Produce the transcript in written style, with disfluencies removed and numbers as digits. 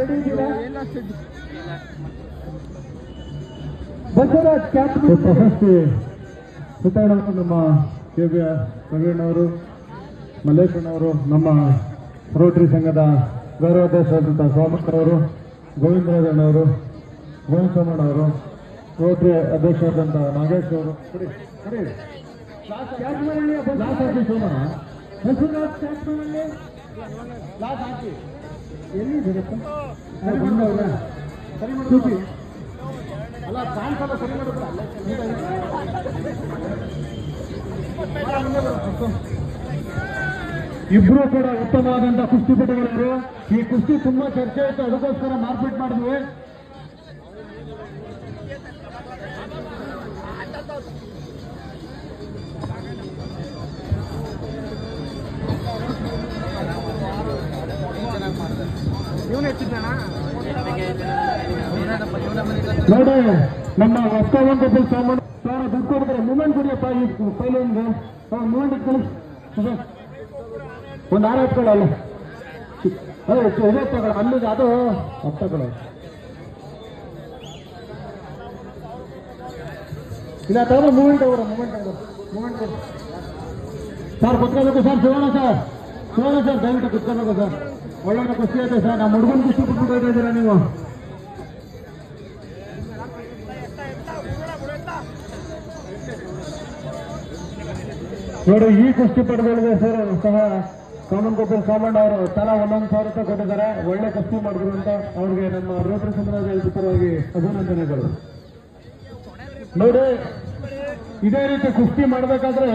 Ready ಇದ್ದೀರಾ? ಬಸವರಾಜ್ ಪ್ರಶಸ್ತಿ ಸುತ್ತಾಡೋದು ನಮ್ಮ ಕೆ ಬಿ ಪ್ರವೀಣ್ ಅವರು, ಮಲ್ಲೇಶಣ್ಣವರು, ನಮ್ಮ ರೋಟರಿ ಸಂಘದ ಗೌರವಾಧ್ಯಕ್ಷರಾದಂಥ ಸೋಮಣ್ಣವರು, ಗೋವಿಂದರಾಜಣ್ಣವರು, ಗೋವಿಂದ ಸೋಮಣ್ಣವರು, ರೋಟರಿ ಅಧ್ಯಕ್ಷರಾದಂಥ ನಾಗೇಶ್ ಅವರು. ಇಬ್ರು ಕೂಡ ಉತ್ತಮವಾದಂತಹ ಕುಸ್ತಿಪಟುಗಳು. ಈ ಕುಸ್ತಿ ತುಂಬಾ ಚರ್ಚೆ ಆಯ್ತು, ಅದಕ್ಕೋಸ್ಕರ ಮಾರ್ಪಿಟ್ ಮಾಡಿದ್ವಿ. ನೋಡಿ, ನಮ್ಮ ಹೊಸವಂತಪ್ಪಲ್ ಸಾಮಾನ್ಯ ದುಡ್ಡು ಕೊಡ್ತಾರೆ. ಮೂಮೆಂಟ್ ಕೊಡಿಯಪ್ಪ ಈ ಪೈಲನ್ಗೆ, ಮೂಮೆಂಟ್ ಕಳಿಸ್. ಒಂದು ಆರು ಹತ್ಕೊಳ್ಳಲ್ಲ, ತಗೊಳ ಅಲ್ಲಿಗೆ, ಅದು ಹತ್ತಗಳು ಇಲ್ಲ ತಗೋ. ಮೂಮೆಂಟ್ ಅವರು ಮೂಮೆಂಟ್ ಸರ್ ಕುತ್ಕೋಬೇಕು ಸರ್. ಶಿವಣ್ಣ ಸರ್ ದಯವಿಟ್ಟು ಕುತ್ಕೋಬೇಕು ಸರ್. ಒಳ್ಳೆ ಖುಷಿ ಆಯ್ತು ಸರ್. ನಮ್ಮ ಹುಡುಗನ ಖುಷಿ ಬಿಟ್ಬಿಟ್ಟು ಇದ್ದೀರಾ ನೀವು. ನೋಡಿ, ಈ ಕುಸ್ತಿ ಪಡೆದಗಳಿಗೆ ಸರ್ ಸಹ ಕಾಮನ್ ಕೊಪ್ಪಲ್ ಸಾಮಣ್ಣ ಅವರು ತಲಾ 1,000 ರೂಪಾಯಿ ಕೊಟ್ಟಿದ್ದಾರೆ. ಒಳ್ಳೆ ಕುಸ್ತಿ ಮಾಡಿದ್ರು ಅಂತ ಅವ್ರಿಗೆ ನಮ್ಮ ರೋಟರಿ ಸಮುದಾಯದ ಪರವಾಗಿ ಅಭಿನಂದನೆಗಳು. ನೋಡಿ, ಇದೇ ರೀತಿ ಕುಸ್ತಿ ಮಾಡಬೇಕಾದ್ರೆ